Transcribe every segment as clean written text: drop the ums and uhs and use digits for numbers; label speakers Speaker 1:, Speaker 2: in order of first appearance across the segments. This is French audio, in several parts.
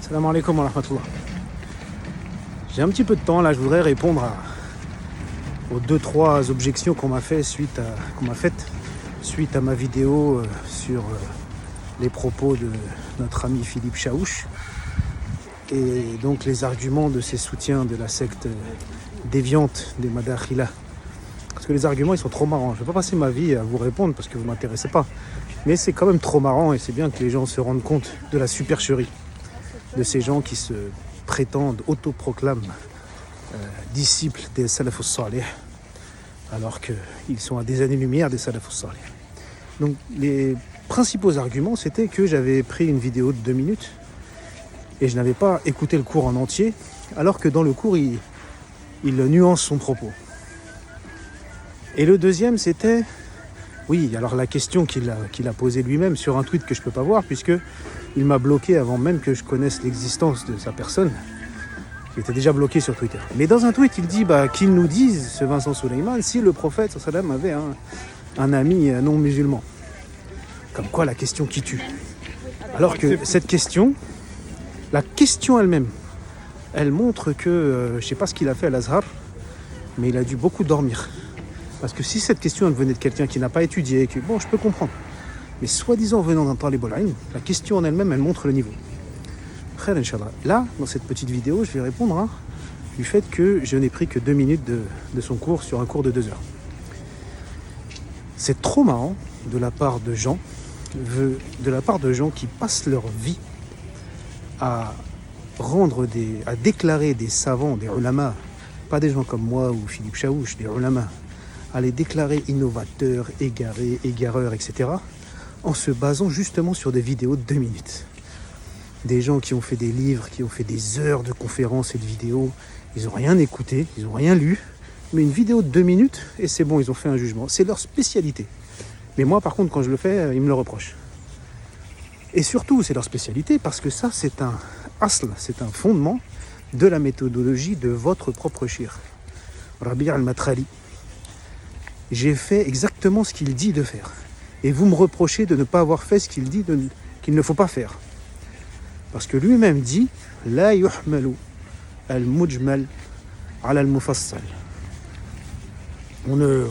Speaker 1: Salam alaikum wa rahmatullah. J'ai un petit peu de temps là, je voudrais répondre aux 2-3 objections qu'on m'a faites suite à ma vidéo sur les propos de notre ami Philippe Chaouch et donc les arguments de ses soutiens de la secte déviante des Madakhila. Parce que les arguments ils sont trop marrants. Je ne vais pas passer ma vie à vous répondre parce que vous ne m'intéressez pas. Mais c'est quand même trop marrant et c'est bien que les gens se rendent compte de la supercherie de ces gens qui se prétendent, autoproclament disciples des Salafus Salih alors qu'ils sont à des années-lumière des Salafus Salih. Donc les principaux arguments c'était que j'avais pris une vidéo de 2 minutes et je n'avais pas écouté le cours en entier alors que dans le cours il nuance son propos. Et le deuxième c'était, oui, alors la question qu'il a posée lui-même sur un tweet que je ne peux pas voir puisque il m'a bloqué avant même que je connaisse l'existence de sa personne. Il était déjà bloqué sur Twitter. Mais dans un tweet, il dit qu'il nous dise, ce Vincent Souleyman, si le prophète sallam avait un ami non musulman. Comme quoi la question qui tue. Alors que cette question, la question elle-même, elle montre que, je ne sais pas ce qu'il a fait à l'Azhar, mais il a dû beaucoup dormir. Parce que si cette question elle venait de quelqu'un qui n'a pas étudié, bon, je peux comprendre. Mais soi-disant venant d'un talib al-ilm, la question en elle-même, elle montre le niveau. Khair, Inch'Allah. Là, dans cette petite vidéo, je vais répondre du fait que je n'ai pris que 2 minutes de son cours sur un cours de 2 heures. C'est trop marrant de la part de gens qui passent leur vie à déclarer des savants, des ulama, pas des gens comme moi ou Philippe Chaouch, des ulama, à les déclarer innovateurs, égarés, égareurs, etc., en se basant justement sur des vidéos de 2 minutes. Des gens qui ont fait des livres, qui ont fait des heures de conférences et de vidéos, ils n'ont rien écouté, ils n'ont rien lu, mais une vidéo de 2 minutes, et c'est bon, ils ont fait un jugement. C'est leur spécialité. Mais moi, par contre, quand je le fais, ils me le reprochent. Et surtout, c'est leur spécialité, parce que ça, c'est un asl, c'est un fondement de la méthodologie de votre propre shir. Rabi' al-Matrali. J'ai fait exactement ce qu'il dit de faire. Et vous me reprochez de ne pas avoir fait ce qu'il dit qu'il ne faut pas faire. Parce que lui-même dit La yuhmalu al-mujmal ala al-mufassal. On ne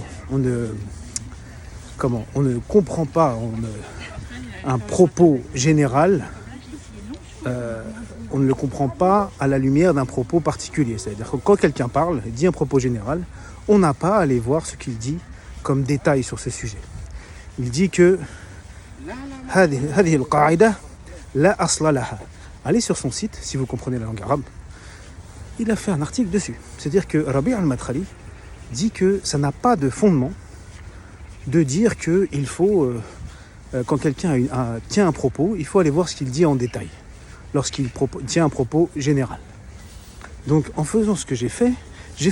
Speaker 1: comprend pas un propos général, on ne le comprend pas à la lumière d'un propos particulier. C'est-à-dire que quand quelqu'un parle, dit un propos général, on n'a pas à aller voir ce qu'il dit comme détail sur ce sujet. Il dit que هذه القاعدة لا أصل لها. Allez sur son site, si vous comprenez la langue arabe, il a fait un article dessus. C'est-à-dire que Rabi' al-Matrali dit que ça n'a pas de fondement de dire qu'il faut, quand quelqu'un tient un propos, il faut aller voir ce qu'il dit en détail, lorsqu'il tient un propos général. Donc en faisant ce que j'ai fait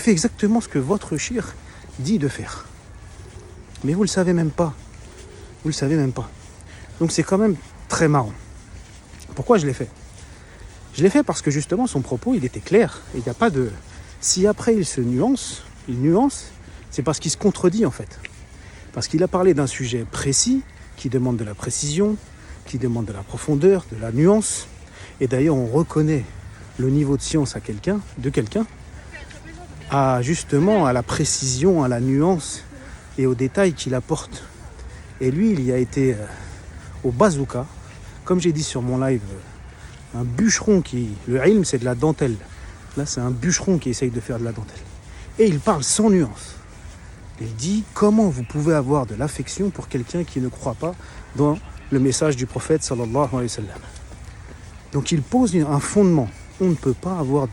Speaker 1: exactement ce que votre shir dit de faire. Mais vous ne le savez même pas. Vous ne le savez même pas. Donc c'est quand même très marrant. Pourquoi je l'ai fait ? Je l'ai fait parce que justement son propos il était clair. Et il n'y a pas de... Si après il nuance, c'est parce qu'il se contredit en fait. Parce qu'il a parlé d'un sujet précis qui demande de la précision, qui demande de la profondeur, de la nuance. Et d'ailleurs on reconnaît le niveau de science de quelqu'un à justement à la précision, à la nuance et aux détails qu'il apporte. Et lui, il y a été au bazooka, comme j'ai dit sur mon live, un bûcheron le ilm, c'est de la dentelle. Là, c'est un bûcheron qui essaye de faire de la dentelle. Et il parle sans nuance. Il dit comment vous pouvez avoir de l'affection pour quelqu'un qui ne croit pas dans le message du prophète sallallahu alayhi wa sallam. Donc il pose un fondement. On ne peut pas avoir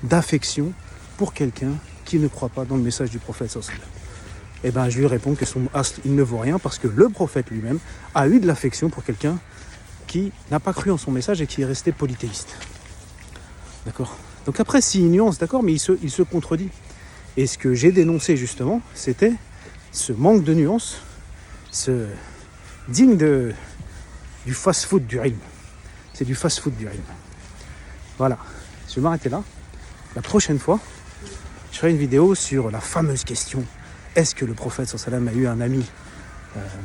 Speaker 1: d'affection pour quelqu'un qui ne croit pas dans le message du prophète sallallahu alayhi wa sallam. Et bien je lui réponds que son asl, il ne vaut rien parce que le prophète lui-même a eu de l'affection pour quelqu'un qui n'a pas cru en son message et qui est resté polythéiste. D'accord ? Donc après, s'il nuance, d'accord, mais il se contredit. Et ce que j'ai dénoncé justement, c'était ce manque de nuance, digne du fast-food du ilm. C'est du fast-food du ilm. Voilà, je vais m'arrêter là. La prochaine fois, je ferai une vidéo sur la fameuse question est-ce que le prophète sallallahu alayhi wa sallam a eu un ami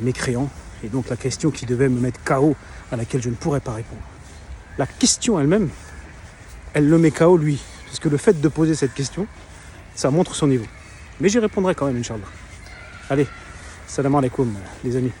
Speaker 1: mécréant ? Et donc la question qui devait me mettre KO, à laquelle je ne pourrais pas répondre. La question elle-même, elle le met KO lui. Parce que le fait de poser cette question, ça montre son niveau. Mais j'y répondrai quand même, Inch'Allah. Allez, salam alaikum les amis.